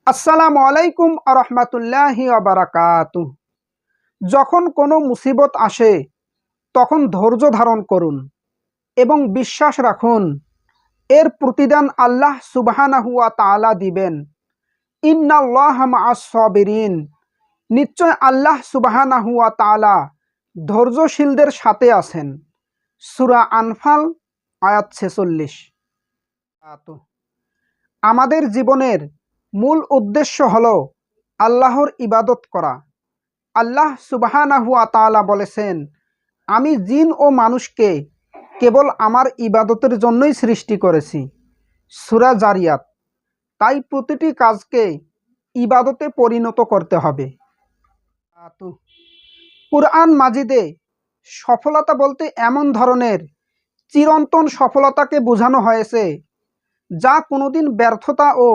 আসসালামু আলাইকুম আরহামাতুল্লাহি আবারাকাতুহ। যখন কোনো মুসিবত আসে তখন ধৈর্য ধারণ করুন এবং বিশ্বাস রাখুন এর প্রতিদান আল্লাহ সুবহানাহু ওয়া তাআলা দিবেন। ইন্নাল্লাহা মাআস সাবিরিন, নিশ্চয় আল্লাহ সুবহানাহু ওয়া তাআলা ধৈর্যশীলদের সাথে আছেন। সূরা আনফাল আয়াত 46। আমাদের জীবনের মূল উদ্দেশ্য হলো আল্লাহর ইবাদত করা। আল্লাহ সুবহানাহু ওয়া তাআলা বলেছেন, আমি জিন ও মানুষকে কেবল আমার ইবাদতের জন্যই সৃষ্টি করেছি। সূরা জারিয়াত। তাই প্রতিটি কাজকে ইবাদতে পরিণত করতে হবে। কুরআন মাজিদে সফলতা বলতে এমন ধরনের চিরন্তন সফলতাকে বোঝানো হয়েছে যা কোনোদিন ব্যর্থতা ও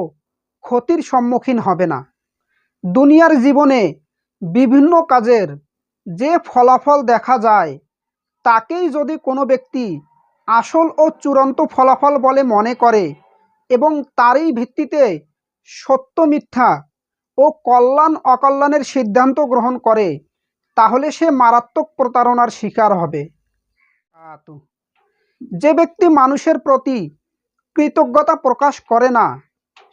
ক্ষতির সম্মুখীন হবে না। দুনিয়ার জীবনে বিভিন্ন কাজের যে ফলাফল দেখা যায় তাকেই যদি কোনো ব্যক্তি আসল ও চূড়ান্ত ফলাফল বলে মনে করে এবং তারই ভিত্তিতে সত্য মিথ্যা ও কল্যাণ অকল্যাণের সিদ্ধান্ত গ্রহণ করে, তাহলে সে মারাত্মক প্রতারণার শিকার হবে। যে ব্যক্তি মানুষের প্রতি কৃতজ্ঞতা প্রকাশ করে না,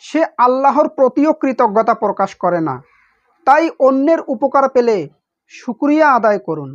সে আল্লাহর প্রতিও কৃতজ্ঞতা প্রকাশ করে না। তাই অন্যের উপকার পেলে শুকরিয়া আদায় করুন।